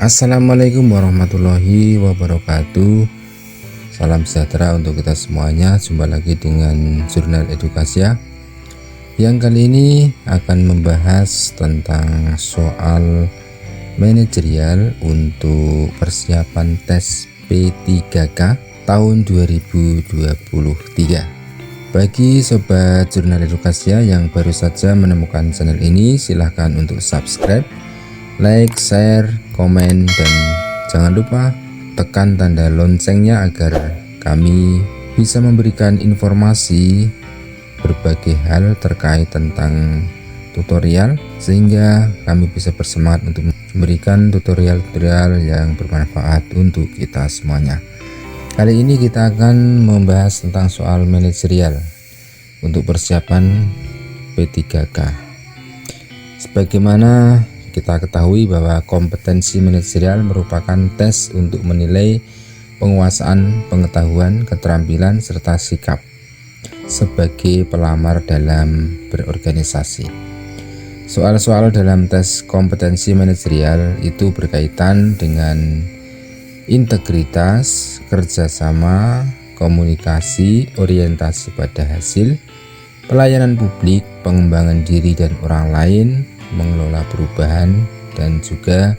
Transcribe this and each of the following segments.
Assalamualaikum warahmatullahi wabarakatuh. Salam sejahtera untuk kita semuanya. Jumpa lagi dengan Jurnal Edukasi ya. Yang kali ini akan membahas tentang soal manajerial untuk persiapan tes P3K tahun 2023. Bagi sobat Jurnal Edukasi yang baru saja menemukan channel ini, silahkan untuk subscribe, like, share, komen, dan jangan lupa tekan tanda loncengnya agar kami bisa memberikan informasi berbagai hal terkait tentang tutorial, sehingga kami bisa bersemangat untuk memberikan tutorial-tutorial yang bermanfaat untuk kita semuanya. Kali ini kita akan membahas tentang soal manajerial untuk persiapan P3K. Sebagaimana kita ketahui bahwa kompetensi manajerial merupakan tes untuk menilai penguasaan pengetahuan, keterampilan, serta sikap sebagai pelamar dalam berorganisasi. Soal-soal dalam tes kompetensi manajerial itu berkaitan dengan integritas, kerjasama, komunikasi, orientasi pada hasil, pelayanan publik, pengembangan diri dan orang lain, mengelola perubahan, dan juga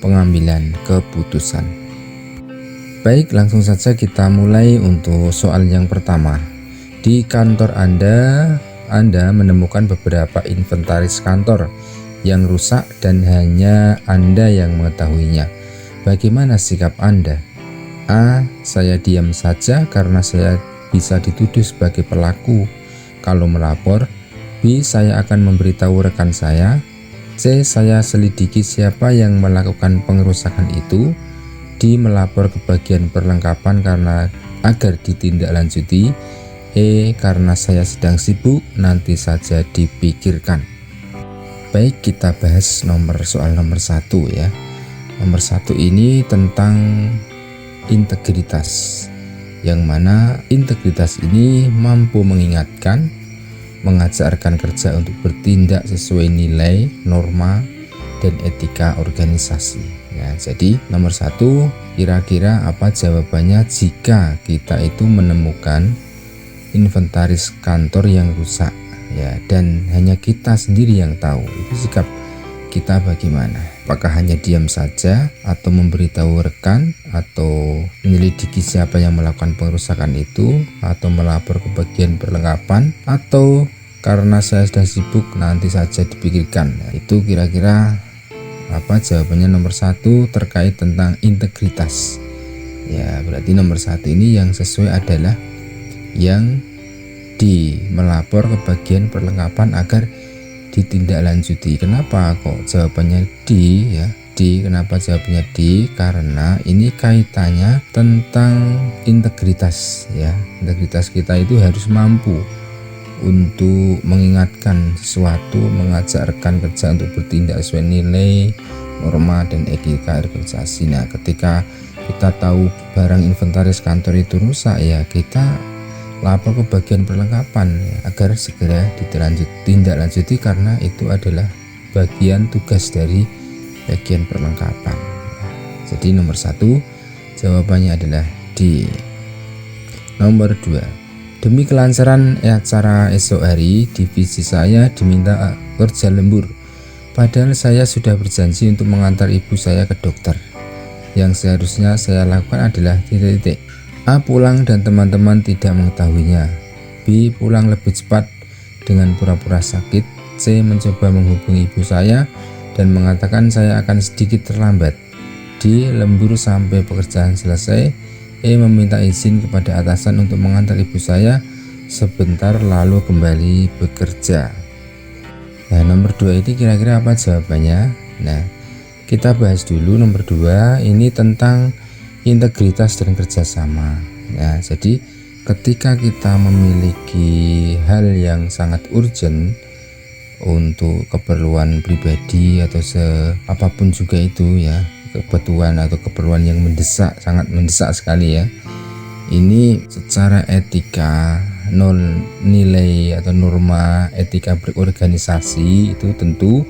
pengambilan keputusan. Baik, langsung saja kita mulai untuk soal yang pertama. Di kantor Anda menemukan beberapa inventaris kantor yang rusak dan hanya Anda yang mengetahuinya. Bagaimana sikap Anda? A. Saya diam saja karena saya bisa dituduh sebagai pelaku kalau melapor. B. Saya akan memberitahu rekan saya. C. Saya selidiki siapa yang melakukan pengerusakan itu. D. Melapor ke bagian perlengkapan karena agar ditindaklanjuti. E. Karena saya sedang sibuk, nanti saja dipikirkan. Baik, kita bahas soal nomor 1 ya. Nomor 1 ini tentang integritas, yang mana integritas ini mampu mengingatkan, mengajarkan kerja untuk bertindak sesuai nilai, norma, dan etika organisasi. Ya, jadi nomor 1, kira-kira apa jawabannya jika kita itu menemukan inventaris kantor yang rusak ya, dan hanya kita sendiri yang tahu, itu sikap kita bagaimana? Apakah hanya diam saja, atau memberitahu rekan, atau menyelidiki siapa yang melakukan pengerusakan itu, atau melapor ke bagian perlengkapan, atau karena saya sedang sibuk nanti saja dipikirkan? Nah, itu kira-kira apa jawabannya nomor 1 terkait tentang integritas. Ya, berarti nomor 1 ini yang sesuai adalah yang di melapor ke bagian perlengkapan agar ditindaklanjuti. Kenapa kok jawabannya D ya? D, kenapa jawabannya D? Karena ini kaitannya tentang integritas ya. Integritas kita itu harus mampu untuk mengingatkan sesuatu, mengajarkan kerja untuk bertindak sesuai nilai, norma, dan etika organisasi. Nah, ketika kita tahu barang inventaris kantor itu rusak ya, kita lapor ke bagian perlengkapan ya, agar segera ditindaklanjuti karena itu adalah bagian tugas dari bagian perlengkapan. Jadi nomor 1 jawabannya adalah D. Nomor 2, demi kelancaran acara esok hari, divisi saya diminta kerja lembur. Padahal saya sudah berjanji untuk mengantar ibu saya ke dokter. Yang seharusnya saya lakukan adalah titik-titik. A. Pulang dan teman-teman tidak mengetahuinya. B. Pulang lebih cepat dengan pura-pura sakit. C. Mencoba menghubungi ibu saya dan mengatakan saya akan sedikit terlambat. D. Lembur sampai pekerjaan selesai. E. Meminta izin kepada atasan untuk mengantar ibu saya sebentar lalu kembali bekerja. Nah, nomor 2 ini kira-kira apa jawabannya? Nah, kita bahas dulu nomor 2 ini tentang integritas dan kerjasama. Nah, jadi ketika kita memiliki hal yang sangat urgent untuk keperluan pribadi atau apapun juga itu ya, kebutuhan atau keperluan yang mendesak, sangat mendesak sekali ya, ini secara etika, nilai atau norma etika berorganisasi itu tentu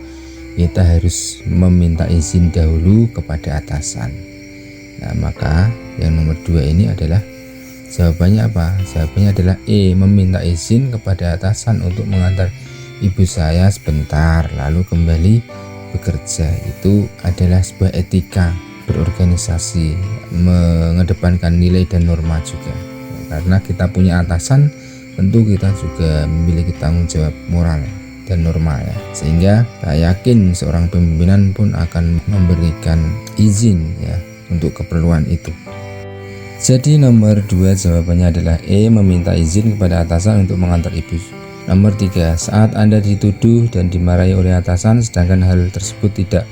kita harus meminta izin dahulu kepada atasan. Nah, maka yang nomor 2 ini adalah jawabannya apa? Jawabannya adalah E, meminta izin kepada atasan untuk mengantar ibu saya sebentar lalu kembali bekerja. Itu adalah sebuah etika berorganisasi, mengedepankan nilai dan norma juga. Karena kita punya atasan, tentu kita juga memiliki tanggung jawab moral dan norma ya. Sehingga saya yakin seorang pimpinan pun akan memberikan izin ya untuk keperluan itu. Jadi nomor 2 jawabannya adalah E, meminta izin kepada atasan untuk mengantar ibu. Nomor 3, saat Anda dituduh dan dimarahi oleh atasan sedangkan hal tersebut tidak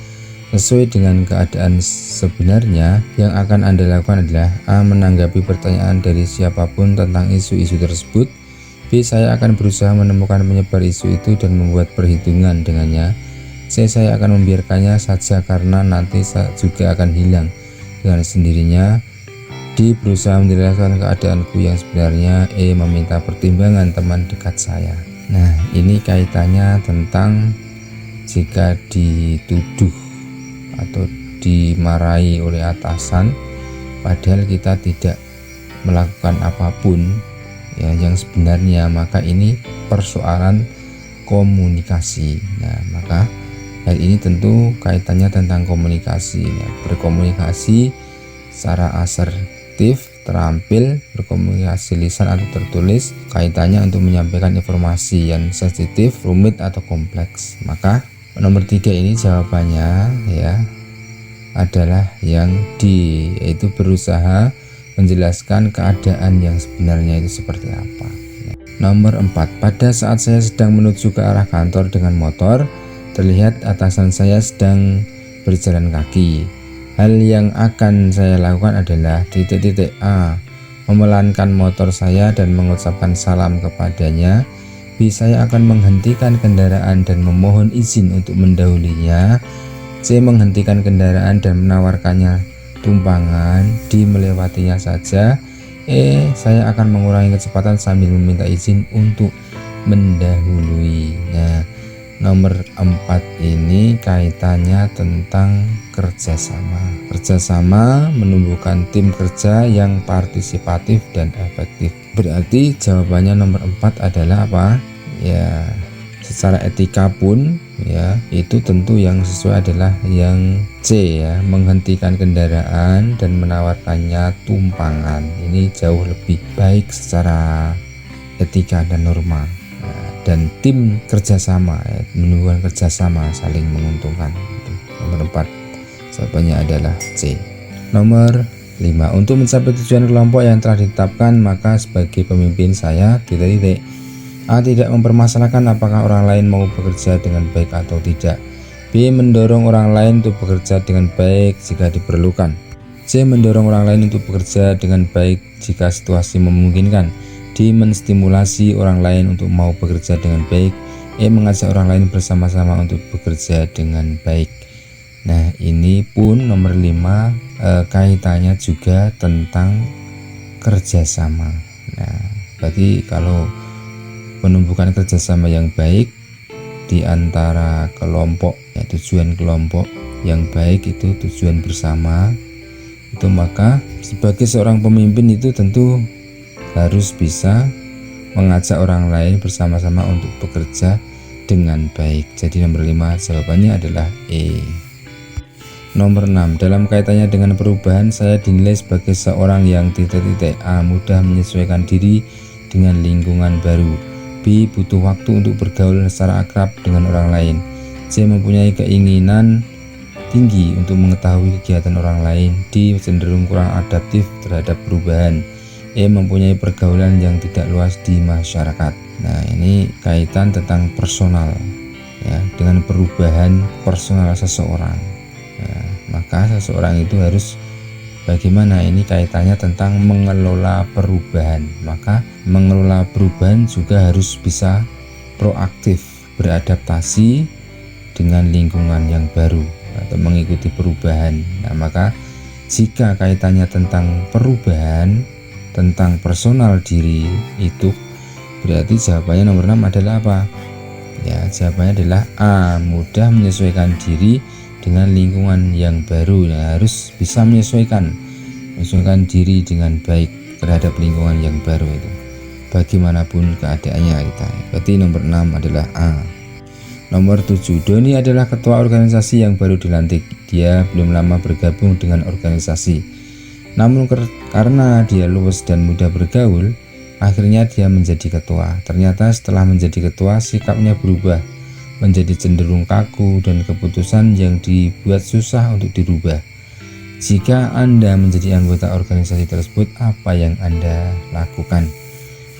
sesuai dengan keadaan sebenarnya, yang akan Anda lakukan adalah A, menanggapi pertanyaan dari siapapun tentang isu-isu tersebut. B, saya akan berusaha menemukan penyebar isu itu dan membuat perhitungan dengannya. C, saya akan membiarkannya saja karena nanti juga akan hilang dengan sendirinya. D, berusaha menjelaskan keadaanku yang sebenarnya. E, meminta pertimbangan teman dekat saya. Nah, ini kaitannya tentang jika dituduh atau dimarahi oleh atasan padahal kita tidak melakukan apapun ya yang sebenarnya, maka ini persoalan komunikasi. Nah, maka hal ini tentu kaitannya tentang komunikasi ya. Berkomunikasi secara asertif, terampil, berkomunikasi lisan atau tertulis, kaitannya untuk menyampaikan informasi yang sensitif, rumit atau kompleks. Maka nomor 3 ini jawabannya ya adalah yang D, yaitu berusaha menjelaskan keadaan yang sebenarnya itu seperti apa. Nomor 4, pada saat saya sedang menuju ke arah kantor dengan motor, terlihat atasan saya sedang berjalan kaki. Hal yang akan saya lakukan adalah A, memelankan motor saya dan mengucapkan salam kepadanya. B, saya akan menghentikan kendaraan dan memohon izin untuk mendahulinya. C, menghentikan kendaraan dan menawarkannya tumpangan. D, melewatinya saja. E, saya akan mengurangi kecepatan sambil meminta izin untuk mendahului. Nah, nomor 4 ini kaitannya tentang kerjasama. Kerjasama menumbuhkan tim kerja yang partisipatif dan efektif. Berarti jawabannya nomor 4 adalah apa? Ya, secara etika pun ya itu tentu yang sesuai adalah yang C ya, menghentikan kendaraan dan menawarkannya tumpangan. Ini jauh lebih baik secara etika dan norma. Dan tim kerjasama ya, menumbuhkan kerjasama saling menguntungkan. Nomor 4 jawabannya adalah C. Nomor 5, untuk mencapai tujuan kelompok yang telah ditetapkan, maka sebagai pemimpin saya A, tidak mempermasalahkan apakah orang lain mau bekerja dengan baik atau tidak. B, mendorong orang lain untuk bekerja dengan baik jika diperlukan. C, mendorong orang lain untuk bekerja dengan baik jika situasi memungkinkan. D, menstimulasi orang lain untuk mau bekerja dengan baik. E, mengajak orang lain bersama-sama untuk bekerja dengan baik. Nah, ini pun nomor 5 kaitannya juga tentang kerjasama. Nah, berarti kalau menumbuhkan kerjasama yang baik di antara kelompok ya, tujuan kelompok yang baik itu tujuan bersama itu, maka sebagai seorang pemimpin itu tentu harus bisa mengajak orang lain bersama-sama untuk bekerja dengan baik. Jadi nomor 5 jawabannya adalah E. Nomor 6, dalam kaitannya dengan perubahan, saya dinilai sebagai seorang yang A, mudah menyesuaikan diri dengan lingkungan baru. B, butuh waktu untuk bergaul secara akrab dengan orang lain. C, mempunyai keinginan tinggi untuk mengetahui kegiatan orang lain. D, cenderung kurang adaptif terhadap perubahan. E, mempunyai pergaulan yang tidak luas di masyarakat. Nah, ini kaitan tentang personal ya, dengan perubahan personal seseorang. Nah, maka seseorang itu harus bagaimana, ini kaitannya tentang mengelola perubahan. Maka mengelola perubahan juga harus bisa proaktif, beradaptasi dengan lingkungan yang baru atau mengikuti perubahan. Nah, maka jika kaitannya tentang perubahan, tentang personal diri itu, berarti jawabannya nomor 6 adalah apa? Ya, jawabannya adalah A, mudah menyesuaikan diri dengan lingkungan yang baru. Ya, harus bisa menyesuaikan diri dengan baik terhadap lingkungan yang baru itu, bagaimanapun keadaannya kita. Berarti nomor 6 adalah A. Nomor 7, Doni adalah ketua organisasi yang baru dilantik. Dia belum lama bergabung dengan organisasi, namun karena dia luwes dan mudah bergaul, akhirnya dia menjadi ketua. Ternyata setelah menjadi ketua, sikapnya berubah menjadi cenderung kaku dan keputusan yang dibuat susah untuk dirubah. Jika Anda menjadi anggota organisasi tersebut, apa yang Anda lakukan?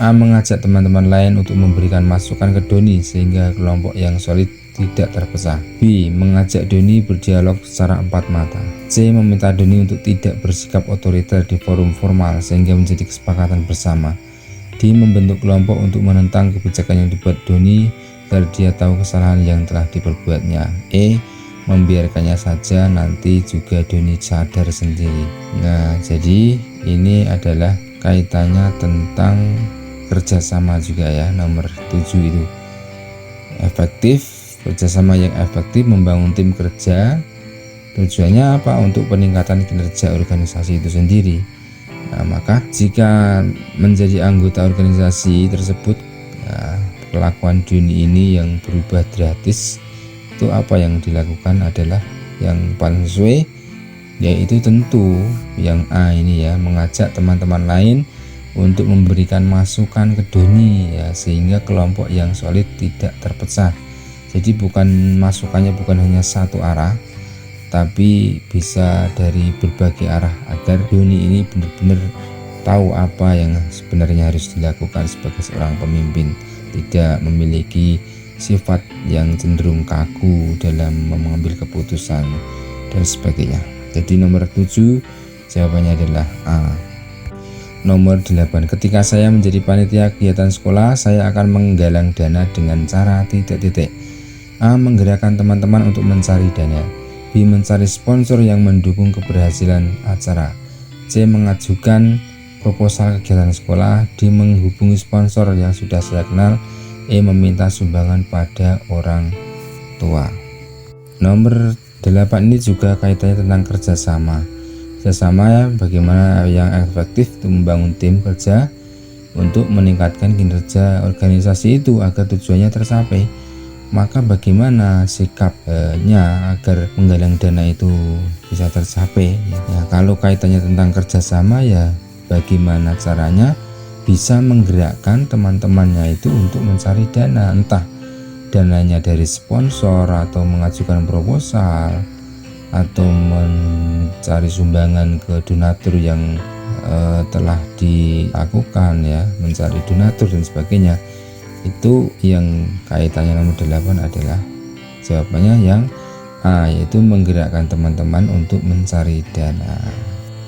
A, mengajak teman-teman lain untuk memberikan masukan ke Doni sehingga kelompok yang solid tidak terpecah. B, mengajak Doni berdialog secara empat mata. C, meminta Doni untuk tidak bersikap otoriter di forum formal sehingga menjadi kesepakatan bersama. D, membentuk kelompok untuk menentang kebijakan yang dibuat Doni agar dia tahu kesalahan yang telah diperbuatnya. E, membiarkannya saja, nanti juga Doni sadar sendiri. Nah, jadi ini adalah kaitannya tentang kerjasama juga ya. Nomor 7 itu efektif, kerjasama yang efektif, membangun tim kerja. Tujuannya apa? Untuk peningkatan kinerja organisasi itu sendiri. Nah, maka jika menjadi anggota organisasi tersebut, ya, kelakuan Doni ini yang berubah drastis, itu apa yang dilakukan adalah yang paling sesuai, yaitu tentu yang A ini ya, mengajak teman-teman lain untuk memberikan masukan ke Doni ya, sehingga kelompok yang solid tidak terpecah. Jadi masukannya bukan hanya satu arah, tapi bisa dari berbagai arah agar Doni ini benar-benar tahu apa yang sebenarnya harus dilakukan sebagai seorang pemimpin, tidak memiliki sifat yang cenderung kaku dalam mengambil keputusan dan sebagainya. Jadi nomor 7 jawabannya adalah A. Nomor 8, ketika saya menjadi panitia kegiatan sekolah, saya akan menggalang dana dengan cara titik-titik. A, menggerakkan teman-teman untuk mencari dana. B, mencari sponsor yang mendukung keberhasilan acara. C, mengajukan proposal kegiatan sekolah. D, menghubungi sponsor yang sudah saya kenal. E, meminta sumbangan pada orang tua. Nomor 8 ini juga kaitannya tentang kerjasama. Kerjasama ya, bagaimana yang efektif untuk membangun tim kerja untuk meningkatkan kinerja organisasi itu agar tujuannya tercapai. Maka bagaimana sikapnya agar menggalang dana itu bisa tercapai ya, kalau kaitannya tentang kerjasama ya, bagaimana caranya bisa menggerakkan teman-temannya itu untuk mencari dana, entah dananya dari sponsor atau mengajukan proposal atau mencari sumbangan ke donatur yang telah dilakukan ya, mencari donatur dan sebagainya. Itu yang kaitannya nomor 8 adalah jawabannya yang A, yaitu menggerakkan teman-teman untuk mencari dana.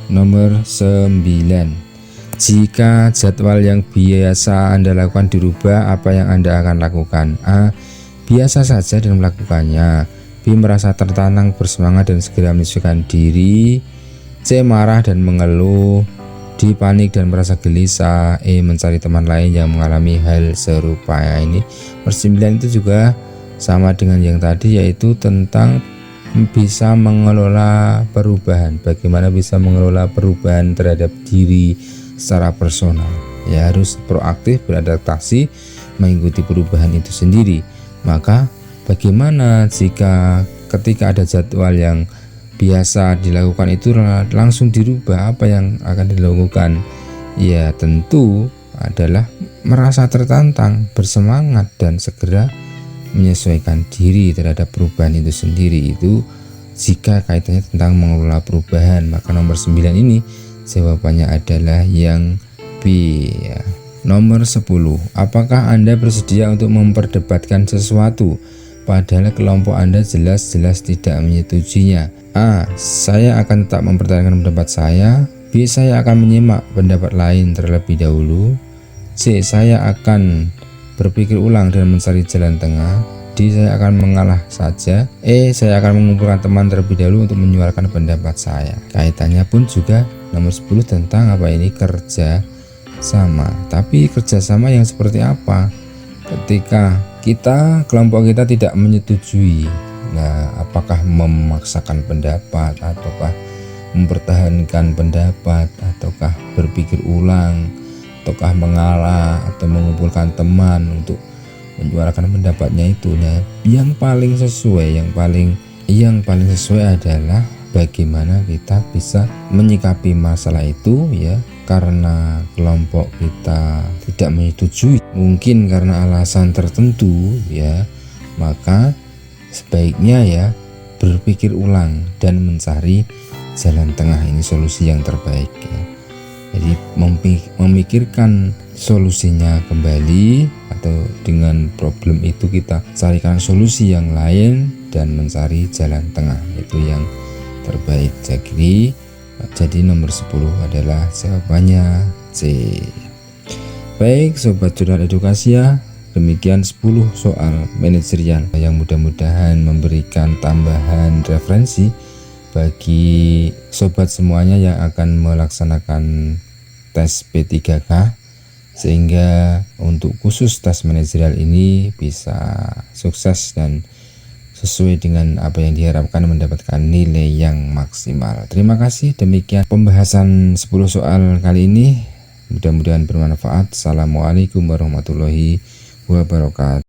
Nomor 9, jika jadwal yang biasa Anda lakukan dirubah, apa yang Anda akan lakukan? A, biasa saja dan melakukannya. B, merasa tertantang, bersemangat dan segera menyesuaikan diri. C, marah dan mengeluh. D, panik dan merasa gelisah. E, mencari teman lain yang mengalami hal serupa. Ya, ini nomor 9 itu juga sama dengan yang tadi, yaitu tentang bisa mengelola perubahan. Bagaimana bisa mengelola perubahan terhadap diri secara personal ya, harus proaktif beradaptasi mengikuti perubahan itu sendiri. Maka bagaimana jika ketika ada jadwal yang biasa dilakukan itu langsung dirubah, apa yang akan dilakukan? Ya tentu adalah merasa tertantang, bersemangat dan segera menyesuaikan diri terhadap perubahan itu sendiri. Itu jika kaitannya tentang mengelola perubahan. Maka nomor 9 ini jawabannya adalah yang B ya. Nomor 10, apakah Anda bersedia untuk memperdebatkan sesuatu padahal kelompok Anda jelas-jelas tidak menyetujuinya? A, saya akan tetap mempertahankan pendapat saya. B, saya akan menyimak pendapat lain terlebih dahulu. C, saya akan berpikir ulang dan mencari jalan tengah. D, saya akan mengalah saja. E, saya akan mengumpulkan teman terlebih dahulu untuk menyuarakan pendapat saya. Kaitannya pun juga nomor 10 tentang apa ini? Kerja sama. Tapi kerjasama yang seperti apa? Ketika kelompok kita tidak menyetujui. Nah, apakah memaksakan pendapat, ataukah mempertahankan pendapat, ataukah berpikir ulang, ataukah mengalah, atau mengumpulkan teman untuk menyuarakan pendapatnya itu. Nah, yang paling sesuai adalah bagaimana kita bisa menyikapi masalah itu ya, karena kelompok kita tidak menyetujui, mungkin karena alasan tertentu ya, maka sebaiknya ya berpikir ulang dan mencari jalan tengah. Ini solusi yang terbaik ya. Jadi memikirkan solusinya kembali, atau dengan problem itu kita carikan solusi yang lain dan mencari jalan tengah, itu yang terbaik. Jadi nomor 10 adalah jawabannya C. Baik sobat jurnal edukasi ya, demikian 10 soal manajerial yang mudah-mudahan memberikan tambahan referensi bagi sobat semuanya yang akan melaksanakan tes P3K, sehingga untuk khusus tes manajerial ini bisa sukses dan sesuai dengan apa yang diharapkan, mendapatkan nilai yang maksimal. Terima kasih, demikian pembahasan 10 soal kali ini, mudah-mudahan bermanfaat. Assalamualaikum warahmatullahi wabarakatuh.